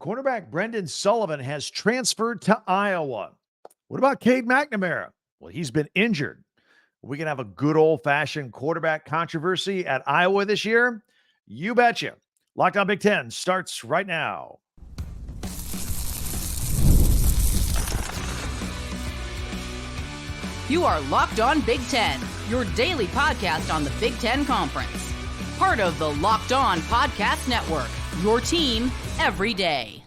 Cornerback Brendan Sullivan has transferred to Iowa. What about Cade McNamara? Well, he's been injured. We can have a good old-fashioned quarterback controversy at Iowa this year? You betcha. Locked On Big Ten starts right now. You are Locked On Big Ten, your daily podcast on the Big Ten Conference. Part of the Locked On Podcast Network, your team every day.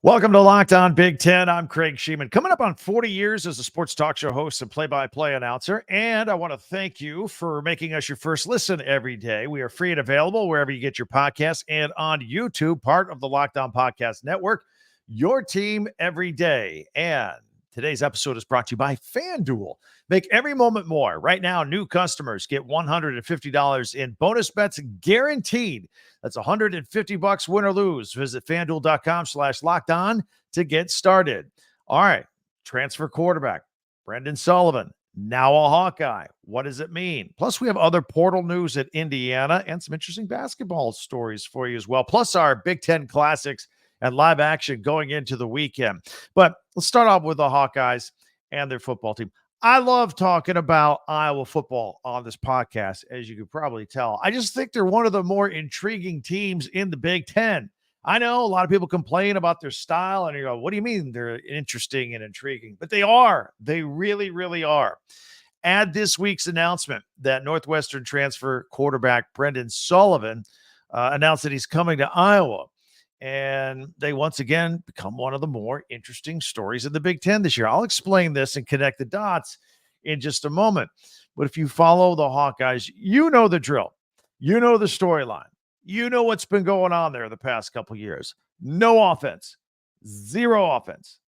Welcome to Locked On Big Ten. I'm Craig Sheeman. Coming up on 40 years as a sports talk show host and play-by-play announcer. And I want to thank you for making us your first listen every day. We are free and available wherever you get your podcasts and on YouTube, part of the Locked On Podcast Network, your team every day. And today's episode is brought to you by FanDuel. Make every moment more. Right now, new customers get $150 in bonus bets guaranteed. That's $150 win or lose. Visit FanDuel.com/lockedon to get started. All right, transfer quarterback, Brendan Sullivan, now a Hawkeye. What does it mean? Plus, we have other portal news at Indiana and some interesting basketball stories for you as well. Plus, our Big Ten classics and live action going into the weekend. But let's start off with the Hawkeyes and their football team. I love talking about Iowa football on this podcast, as you could probably tell. I just think they're one of the more intriguing teams in the Big Ten. I know a lot of people complain about their style, and you go, what do you mean they're interesting and intriguing? But they are. They really, really are. Add this week's announcement that Northwestern transfer quarterback Brendan Sullivan announced that he's coming to Iowa. And they once again become one of the more interesting stories in the Big Ten this year. I'll explain this and connect the dots in just a moment. But if you follow the Hawkeyes, you know the drill. You know the storyline. You know what's been going on there the past couple of years. No offense. Zero offense.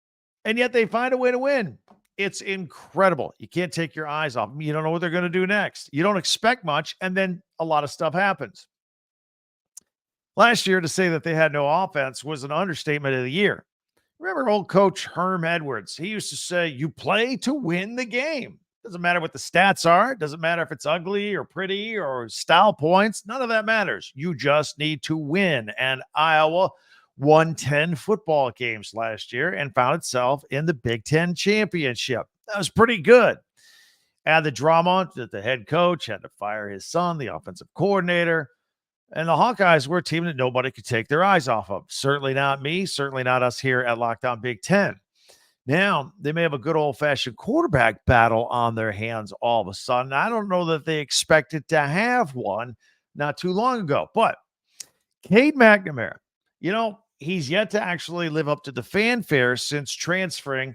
And yet they find a way to win. It's incredible. You can't take your eyes off them. You don't know what they're going to do next. You don't expect much, and then a lot of stuff happens. Last year, to say that they had no offense was an understatement of the year. Remember old coach Herm Edwards? He used to say, you play to win the game. Doesn't matter what the stats are. It doesn't matter if it's ugly or pretty or style points. None of that matters. You just need to win. And Iowa won 10 football games last year and found itself in the Big Ten championship. That was pretty good. Add the drama that the head coach had to fire his son, the offensive coordinator. And the Hawkeyes were a team that nobody could take their eyes off of. Certainly not me. Certainly not us here at Locked On Big Ten. Now, they may have a good old-fashioned quarterback battle on their hands all of a sudden. I don't know that they expected to have one not too long ago. But Cade McNamara, he's yet to actually live up to the fanfare since transferring.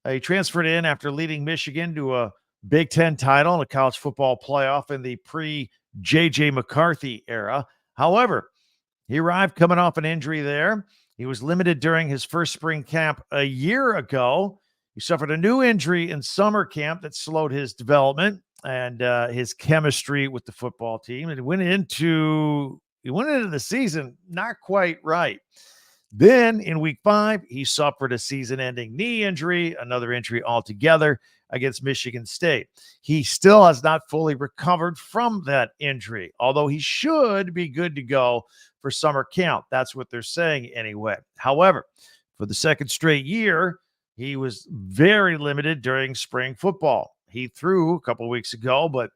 He transferred in after leading Michigan to a Big Ten title and a college football playoff in the pre-J.J. McCarthy era. However, he arrived coming off an injury there. He was limited during his first spring camp a year ago. He suffered a new injury in summer camp that slowed his development and his chemistry with the football team. And he went into the season not quite right. Then in week 5, he suffered a season-ending knee injury, another injury altogether against Michigan State. He still has not fully recovered from that injury, although he should be good to go for summer camp. That's what they're saying anyway. However, for the second straight year, he was very limited during spring football. He threw a couple weeks ago, but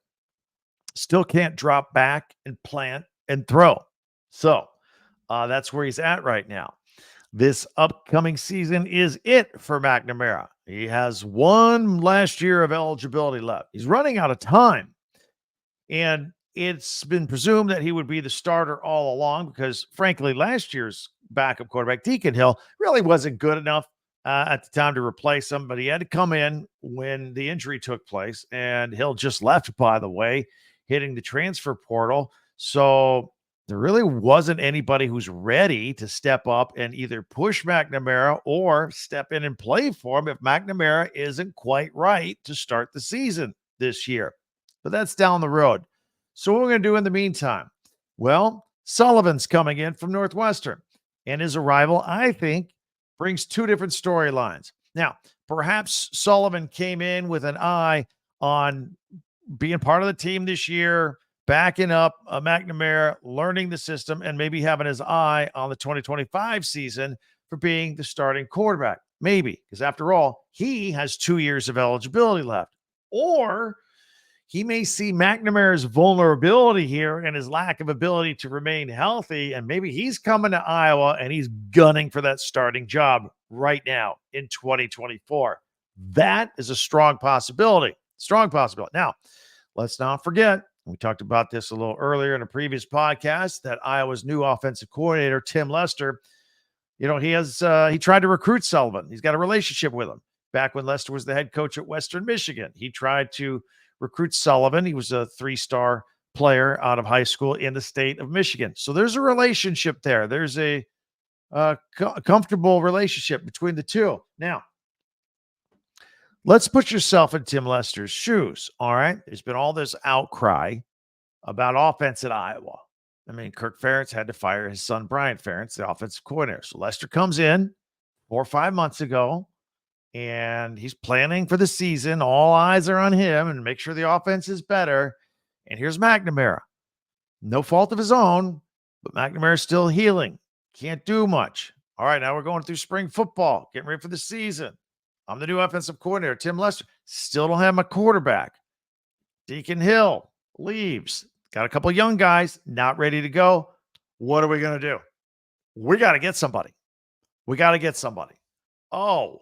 still can't drop back and plant and throw. So that's where he's at right now. This upcoming season is it for McNamara. He has one last year of eligibility left. He's running out of time. And it's been presumed that he would be the starter all along because, frankly, last year's backup quarterback, Deacon Hill, really wasn't good enough at the time to replace him. But he had to come in when the injury took place. And Hill just left, by the way, hitting the transfer portal. So there really wasn't anybody who's ready to step up and either push McNamara or step in and play for him if McNamara isn't quite right to start the season this year. But that's down the road. So what we're going to do in the meantime? Well, Sullivan's coming in from Northwestern, and his arrival, I think, brings two different storylines. Now, perhaps Sullivan came in with an eye on being part of the team this year, backing up McNamara, learning the system, and maybe having his eye on the 2025 season for being the starting quarterback. Maybe, because after all, he has 2 years of eligibility left. Or he may see McNamara's vulnerability here and his lack of ability to remain healthy, and maybe he's coming to Iowa and he's gunning for that starting job right now in 2024. That is a strong possibility. Strong possibility. Now, let's not forget, we talked about this a little earlier in a previous podcast, that Iowa's new offensive coordinator, Tim Lester, he tried to recruit Sullivan. He's got a relationship with him. Back when Lester was the head coach at Western Michigan, he tried to recruit Sullivan. He was a 3-star player out of high school in the state of Michigan. So there's a relationship there. There's a comfortable relationship between the two. Now, let's put yourself in Tim Lester's shoes. All right. There's been all this outcry about offense at Iowa. I mean, Kirk Ferentz had to fire his son, Brian Ferentz, the offensive coordinator. So Lester comes in 4 or 5 months ago, and he's planning for the season. All eyes are on him and make sure the offense is better. And here's McNamara. No fault of his own, but McNamara's still healing. Can't do much. All right, now we're going through spring football, getting ready for the season. I'm the new offensive coordinator, Tim Lester. Still don't have my quarterback. Deacon Hill leaves. Got a couple young guys not ready to go. What are we going to do? We got to get somebody. Oh,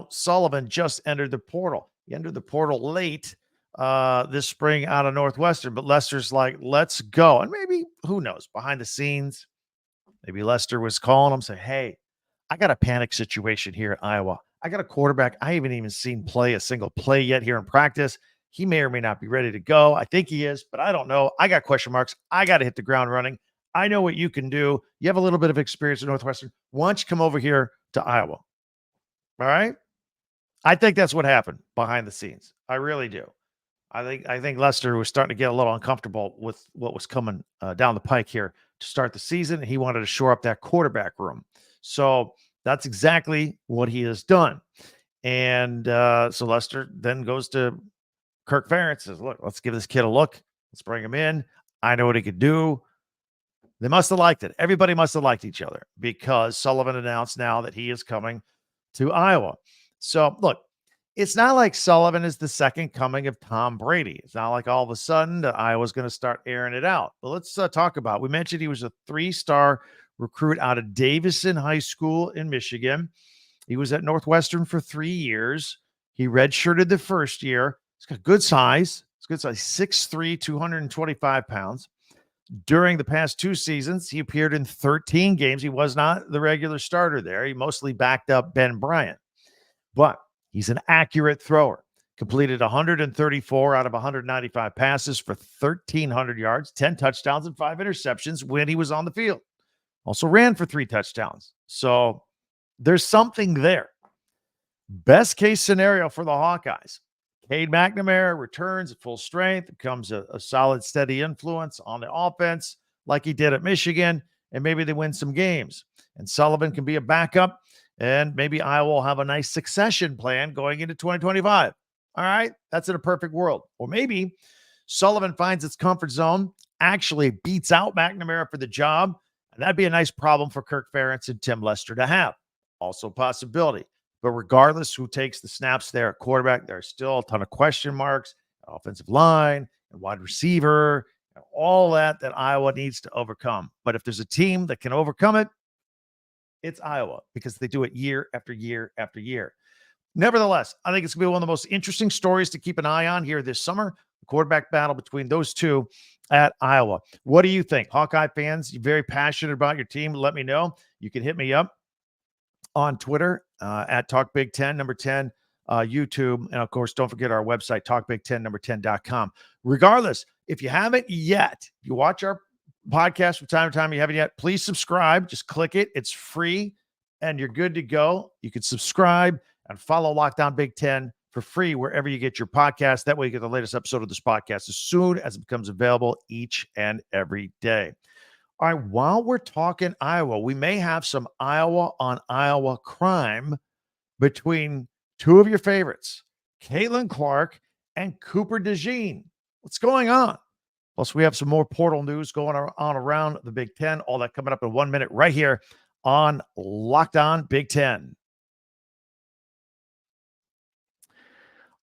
Sullivan just entered the portal. He entered the portal late this spring out of Northwestern, but Lester's like, let's go. And maybe, who knows, behind the scenes, maybe Lester was calling him, saying, hey, I got a panic situation here at Iowa. I got a quarterback I haven't even seen play a single play yet here in practice. He may or may not be ready to go. I think he is, but I don't know. I got question marks. I got to hit the ground running. I know what you can do. You have a little bit of experience at Northwestern. Why don't you come over here to Iowa? All right. I think that's what happened behind the scenes. I really do. I think Lester was starting to get a little uncomfortable with what was coming down the pike here to start the season, and he wanted to shore up that quarterback room. So that's exactly what he has done. And so Lester then goes to Kirk Ferentz, says, look, let's give this kid a look. Let's bring him in. I know what he could do. They must have liked it. Everybody must have liked each other because Sullivan announced now that he is coming to Iowa. So, look, it's not like Sullivan is the second coming of Tom Brady. It's not like all of a sudden that Iowa's going to start airing it out. But let's talk about it. We mentioned he was a 3-star recruit out of Davison High School in Michigan. He was at Northwestern for 3 years. He redshirted the first year. He's got good size. He's good size, 6'3", 225 pounds. During the past 2 seasons, he appeared in 13 games. He was not the regular starter there. He mostly backed up Ben Bryant. But he's an accurate thrower. Completed 134 out of 195 passes for 1,300 yards, 10 touchdowns, and 5 interceptions when he was on the field. Also ran for 3 touchdowns. So there's something there. Best case scenario for the Hawkeyes. Cade McNamara returns at full strength, becomes a solid, steady influence on the offense like he did at Michigan, and maybe they win some games. And Sullivan can be a backup, and maybe Iowa will have a nice succession plan going into 2025. All right, that's in a perfect world. Or maybe Sullivan finds its comfort zone, actually beats out McNamara for the job, and that'd be a nice problem for Kirk Ferentz and Tim Lester to have. Also a possibility. But regardless who takes the snaps there at quarterback, there are still a ton of question marks, offensive line, and wide receiver, and all that Iowa needs to overcome. But if there's a team that can overcome it, it's Iowa, because they do it year after year after year. Nevertheless, I think it's going to be one of the most interesting stories to keep an eye on here this summer, the quarterback battle between those two at Iowa. What do you think? Hawkeye fans, you're very passionate about your team. Let me know. You can hit me up on Twitter at Talk Big 10, number 10, YouTube. And of course, don't forget our website, talkbig10number10.com. Regardless, if you haven't yet, if you watch our podcast from time to time, you haven't yet, please subscribe. Just click it. It's free and you're good to go. You can subscribe and follow Lockdown Big 10 for free wherever you get your podcast. That way you get the latest episode of this podcast as soon as it becomes available each and every day. All right, while we're talking Iowa, we may have some Iowa on Iowa crime between 2 of your favorites, Caitlin Clark and Cooper DeJean. What's going on? Plus, we have some more portal news going on around the Big Ten. All that coming up in 1 minute right here on Locked On Big Ten.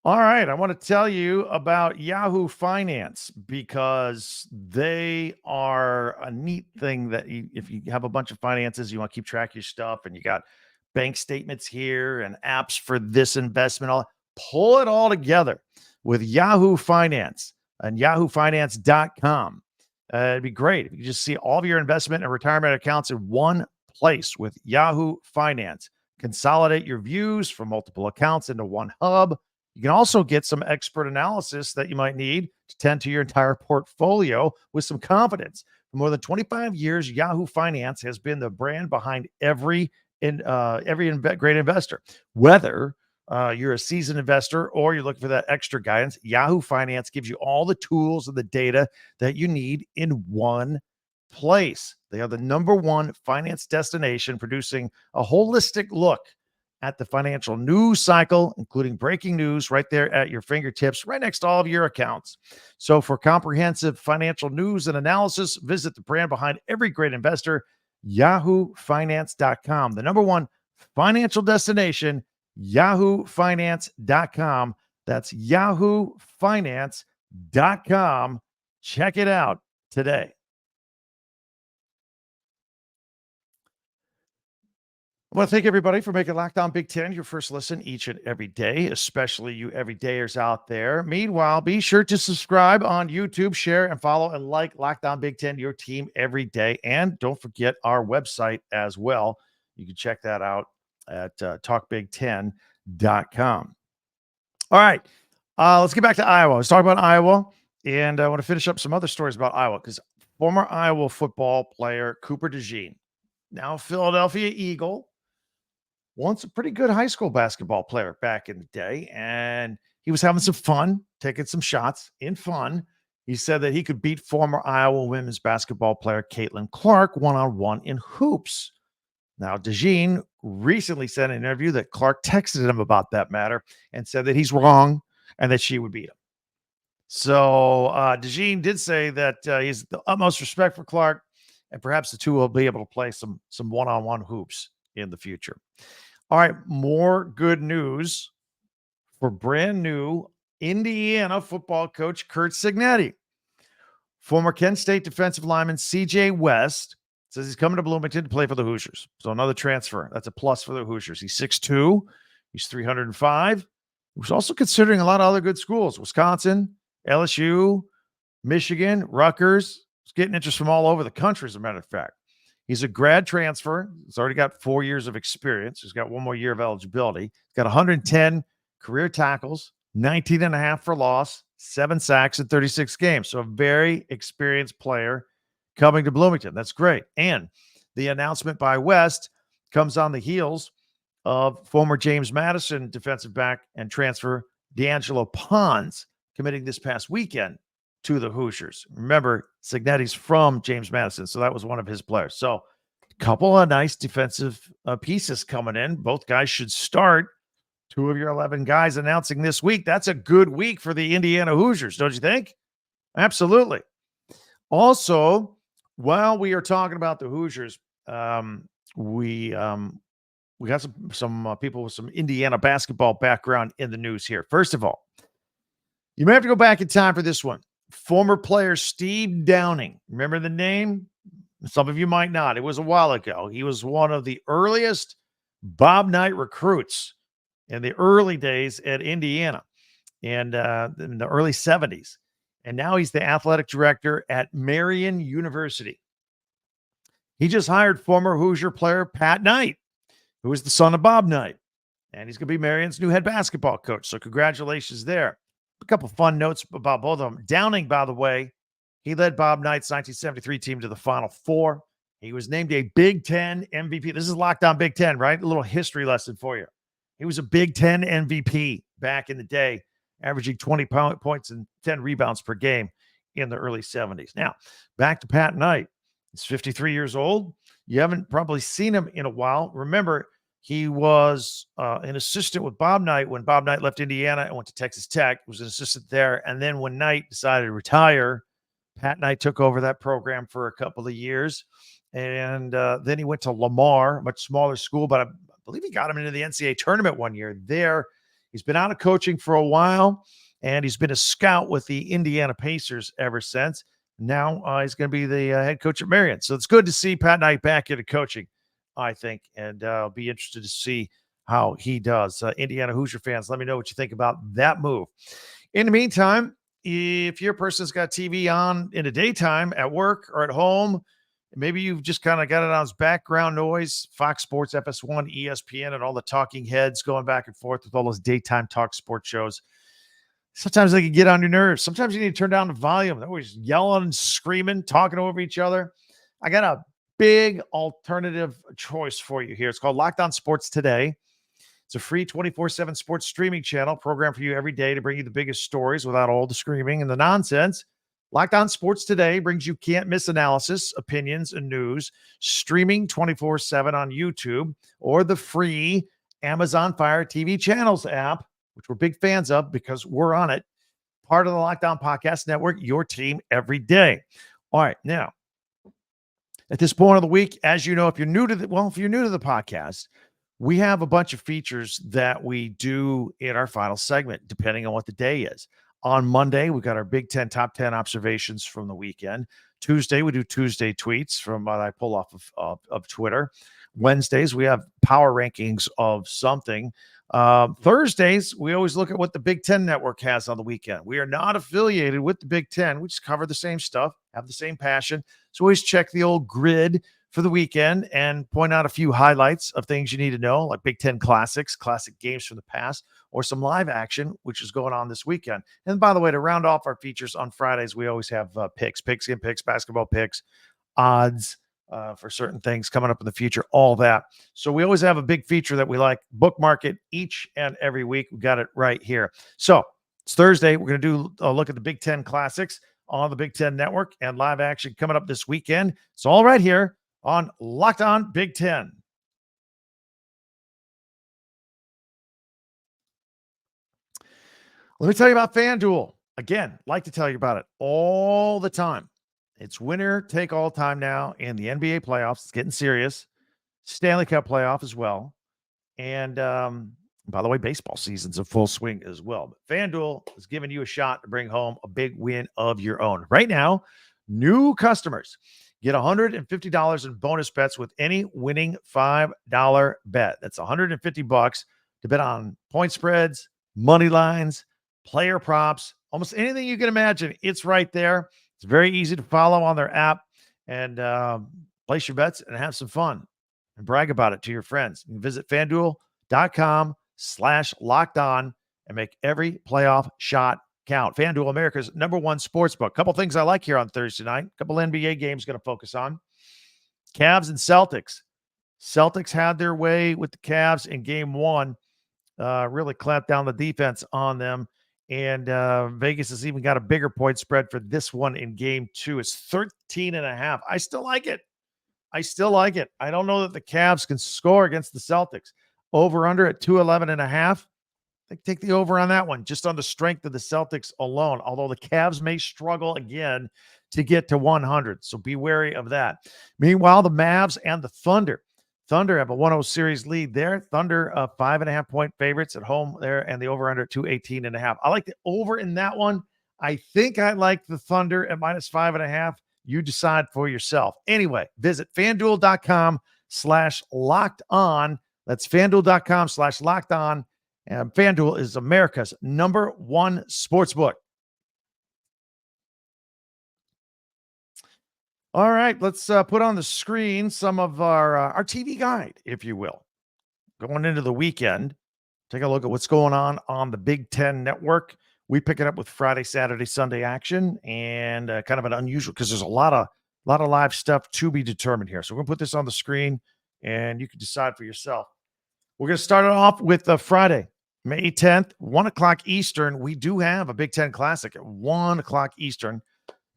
All right, I want to tell you about Yahoo Finance because they are a neat thing that if you have a bunch of finances, you want to keep track of your stuff, and you got bank statements here and apps for this investment, pull it all together with Yahoo Finance and yahoofinance.com. It'd be great if you could just see all of your investment and retirement accounts in one place with Yahoo Finance. Consolidate your views from multiple accounts into one hub. You can also get some expert analysis that you might need to tend to your entire portfolio with some confidence. For more than 25 years, Yahoo Finance has been the brand behind every great investor. Whether you're a seasoned investor or you're looking for that extra guidance, Yahoo Finance gives you all the tools and the data that you need in one place. They are the number one finance destination, producing a holistic look at the financial news cycle, including breaking news right there at your fingertips, right next to all of your accounts. So for comprehensive financial news and analysis, visit the brand behind every great investor, yahoofinance.com. The number one financial destination, yahoofinance.com. That's yahoofinance.com. Check it out today. I want to thank everybody for making Locked On Big Ten your first listen each and every day, especially you everydayers out there. Meanwhile, be sure to subscribe on YouTube, share and follow and like Locked On Big Ten, your team every day. And don't forget our website as well. You can check that out at talkbig10.com. All right, let's get back to Iowa. Let's talk about Iowa, and I want to finish up some other stories about Iowa because former Iowa football player Cooper DeJean, now Philadelphia Eagle, once a pretty good high school basketball player back in the day, and he was having some fun, taking some shots in fun. He said that he could beat former Iowa women's basketball player Caitlin Clark one-on-one in hoops. Now, DeJean recently said in an interview that Clark texted him about that matter and said that he's wrong and that she would beat him. So DeJean did say that he's the utmost respect for Clark, and perhaps the two will be able to play some one-on-one hoops in the future. All right, more good news for brand new Indiana football coach Curt Cignetti. Former Kent State defensive lineman C.J. West says he's coming to Bloomington to play for the Hoosiers. So another transfer. That's a plus for the Hoosiers. He's 6'2". He's 305. He was also considering a lot of other good schools. Wisconsin, LSU, Michigan, Rutgers. He's getting interest from all over the country, as a matter of fact. He's a grad transfer. He's already got 4 years of experience. He's got 1 more year of eligibility. He's got 110 career tackles, 19 and a half for loss, 7 sacks in 36 games. So a very experienced player coming to Bloomington. That's great. And the announcement by West comes on the heels of former James Madison defensive back and transfer D'Angelo Pons committing this past weekend to the Hoosiers. Remember, Cignetti's from James Madison, so that was one of his players. So a couple of nice defensive pieces coming in. Both guys should start. 2 of your 11 guys announcing this week. That's a good week for the Indiana Hoosiers, don't you think? Absolutely. Also, while we are talking about the Hoosiers, we got some people with some Indiana basketball background in the news here. First of all, you may have to go back in time for this one. Former player Steve Downing. Remember the name? Some of you might not. It was a while ago. He was one of the earliest Bob Knight recruits in the early days at Indiana and in the early 70s. And now he's the athletic director at Marian University. He just hired former Hoosier player Pat Knight, who is the son of Bob Knight. And he's going to be Marian's new head basketball coach. So congratulations there. A couple fun notes about both of them. Downing, by the way, he led Bob Knight's 1973 team to the Final Four. He was named a Big Ten MVP. This is Locked On Big Ten, right? A little history lesson for you. He was a Big Ten MVP back in the day, averaging 20 points and 10 rebounds per game in the early 70s. Now, back to Pat Knight. He's 53 years old. You haven't probably seen him in a while. Remember, he was an assistant with Bob Knight when Bob Knight left Indiana and went to Texas Tech. He was an assistant there. And then when Knight decided to retire, Pat and I took over that program for a couple of years. And then he went to Lamar, much smaller school, but I believe he got him into the NCAA tournament one year there. He's been out of coaching for a while, and he's been a scout with the Indiana Pacers ever since. Now he's going to be the head coach at Marion. So it's good to see Pat Knight back into coaching, I think, and I'll be interested to see how he does. Indiana Hoosier fans, let me know what you think about that move. In the meantime, if your person's got TV on in the daytime at work or at home, maybe you've just kind of got it on as background noise, Fox Sports, FS1, ESPN, and all the talking heads going back and forth with all those daytime talk sports shows. Sometimes they can get on your nerves. Sometimes you need to turn down the volume. They're always yelling and screaming, talking over each other. I got a big alternative choice for you here. It's called Locked On Sports Today. It's a free 24/7 sports streaming channel program for you every day to bring you the biggest stories without all the screaming and the nonsense. Locked On Sports Today brings you can't-miss analysis, opinions, and news, streaming 24/7 on YouTube or the free Amazon Fire TV Channels app, which we're big fans of because we're on it. Part of the Locked On Podcast Network, your team every day. All right, now, at this point of the week, as you know, if you're new to the podcast, we have a bunch of features that we do in our final segment, depending on what the day is. On Monday, we got our Big Ten top 10 observations from the weekend. Tuesday, we do Tuesday tweets from what I pull off of Twitter. Wednesdays, we have power rankings of something. Thursdays, we always look at what the Big Ten Network has on the weekend. We are not affiliated with the Big Ten. We just cover the same stuff, have the same passion. So always check the old grid for the weekend and point out a few highlights of things you need to know, like Big Ten classics, classic games from the past, or some live action, which is going on this weekend. And by the way, to round off our features on Fridays, we always have picks, basketball picks, odds for certain things coming up in the future, all that. So we always have a big feature that we like. Bookmark it each and every week. We got it right here. So it's Thursday. We're going to do a look at the Big Ten classics on the Big Ten Network and live action coming up this weekend. It's all right here on Locked On Big Ten. Let me tell you about FanDuel. Again, like to tell you about it all the time. It's winner take all time now in the NBA playoffs. It's getting serious. Stanley Cup playoff as well. And by the way, baseball season's in full swing as well. But FanDuel is giving you a shot to bring home a big win of your own. Right now, new customers get $150 in bonus bets with any winning $5 bet. That's $150 to bet on point spreads, money lines, player props, almost anything you can imagine. It's right there. It's very easy to follow on their app and place your bets and have some fun and brag about it to your friends. You can visit FanDuel.com/lockedon and make every playoff shot count. FanDuel, America's #1 sportsbook. Couple things I like here on Thursday night. Couple NBA games going to focus on. Cavs and Celtics. Celtics had their way with the Cavs in game one. Really clamped down the defense on them. And Vegas has even got a bigger point spread for this one in game two. It's 13.5. I still like it. I don't know that the Cavs can score against the Celtics. Over under at 211.5. Take the over on that one, just on the strength of the Celtics alone, although the Cavs may struggle again to get to 100. So be wary of that. Meanwhile, the Mavs and the Thunder. Thunder have a 1-0 series lead there. Thunder 5.5-point favorites at home there, and the over-under 218.5. I like the over in that one. I think I like the Thunder at -5.5. You decide for yourself. Anyway, visit FanDuel.com/lockedon. That's FanDuel.com/lockedon. And FanDuel is America's #1 sportsbook. All right, let's put on the screen some of our TV guide, if you will. Going into the weekend, take a look at what's going on the Big Ten Network. We pick it up with Friday, Saturday, Sunday action, and kind of an unusual because there's a lot of live stuff to be determined here. So we're gonna put this on the screen, and you can decide for yourself. We're gonna start it off with Friday, May 10th, 1 o'clock Eastern. We do have a Big Ten Classic at 1 o'clock Eastern.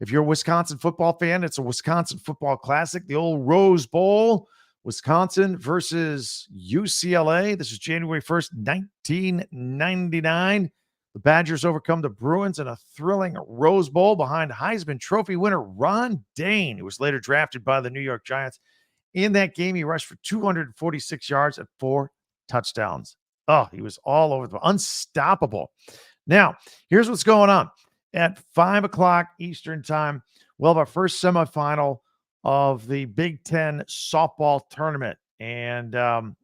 If you're a Wisconsin football fan, it's a Wisconsin football classic, the old Rose Bowl, Wisconsin versus UCLA. This is January 1st, 1999. The Badgers overcome the Bruins in a thrilling Rose Bowl behind Heisman Trophy winner Ron Dane, who was later drafted by the New York Giants. In that game, he rushed for 246 yards and 4 touchdowns. Oh, he was all over the unstoppable. Now, here's what's going on. At 5 o'clock Eastern time, we'll have our first semifinal of the Big Ten softball tournament. And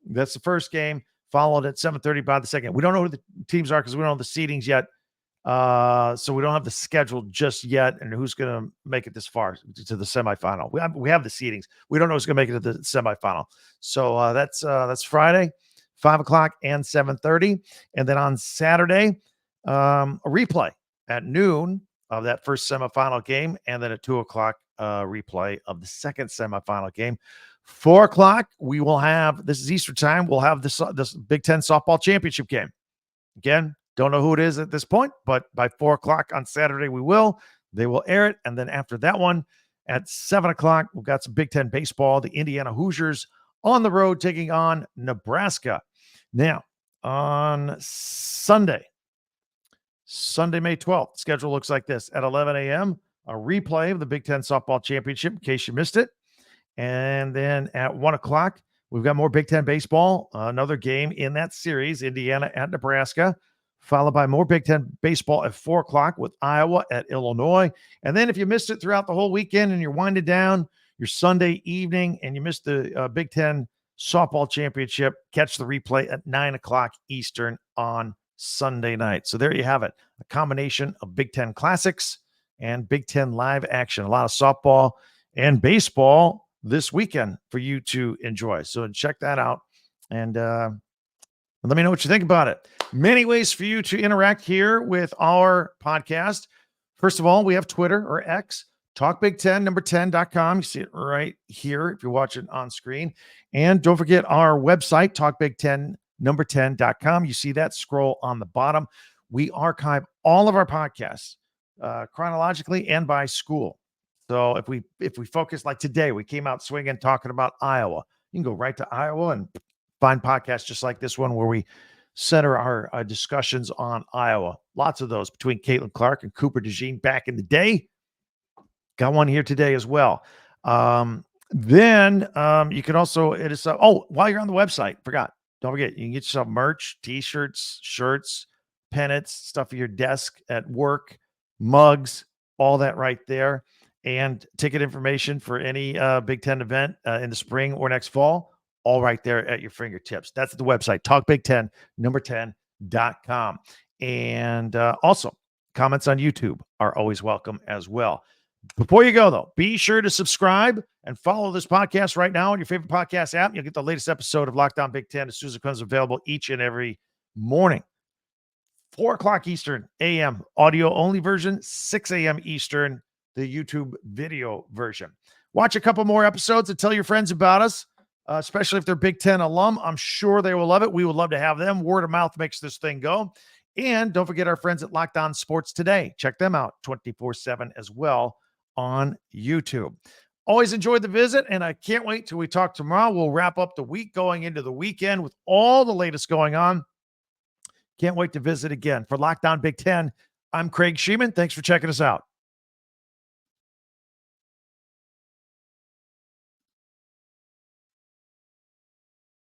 that's the first game, followed at 7:30 by the second. We don't know who the teams are because we don't have the seedings yet. So we don't have the schedule just yet and who's going to make it this far to the semifinal. We have the seedings. We don't know who's going to make it to the semifinal. So that's Friday, 5 o'clock and 7:30. And then on Saturday, a replay at noon of that first semifinal game. And then at 2 o'clock, replay of the second semifinal game. 4 o'clock, we will have, this is Eastern time, we'll have this Big Ten softball championship game. Again, don't know who it is at this point, but by 4 o'clock on Saturday, they will air it. And then after that one at 7 o'clock, we've got some Big Ten baseball, the Indiana Hoosiers on the road taking on Nebraska. Now, on Sunday, May 12th, schedule looks like this. At 11 a.m., a replay of the Big Ten softball championship in case you missed it. And then at 1 o'clock, we've got more Big Ten baseball, another game in that series, Indiana at Nebraska, followed by more Big Ten baseball at 4 o'clock with Iowa at Illinois. And then if you missed it throughout the whole weekend and you're winding down your Sunday evening and you missed the Big Ten softball championship, catch the replay at 9 o'clock Eastern on Sunday night. So there you have it, a combination of Big Ten classics and Big Ten live action, a lot of softball and baseball this weekend for you to enjoy. So check that out and let me know what you think about it. Many ways for you to interact here with our podcast. First of all, we have Twitter or X, talkbig10, 10.com. You see it right here if you're watching on screen. And don't forget our website, talkbig10, 10.com. You see that scroll on the bottom. We archive all of our podcasts chronologically and by school. So if we focus, like today, we came out swinging talking about Iowa. You can go right to Iowa and find podcasts just like this one where we center our discussions on Iowa. Lots of those between Caitlin Clark and Cooper DeJean back in the day. Got one here today as well. Then you can also hit us up. Oh, while you're on the website, don't forget, you can get yourself merch, t-shirts, shirts, pennants, stuff for your desk at work, mugs, all that right there. And ticket information for any Big Ten event in the spring or next fall, all right there at your fingertips. That's the website, talkbig10, 10.com. And also, comments on YouTube are always welcome as well. Before you go, though, be sure to subscribe and follow this podcast right now on your favorite podcast app. You'll get the latest episode of Locked On Big Ten as soon as it becomes available each and every morning. 4 o'clock Eastern, a.m., audio-only version, 6 a.m. Eastern, the YouTube video version. Watch a couple more episodes and tell your friends about us, especially if they're Big Ten alum. I'm sure they will love it. We would love to have them. Word of mouth makes this thing go. And don't forget our friends at Locked On Sports Today. Check them out 24/7 as well on YouTube. Always enjoyed the visit, and I can't wait till we talk tomorrow. We'll wrap up the week going into the weekend with all the latest going on. Can't wait to visit again. For Locked On Big Ten, I'm Craig Sheeman. Thanks for checking us out.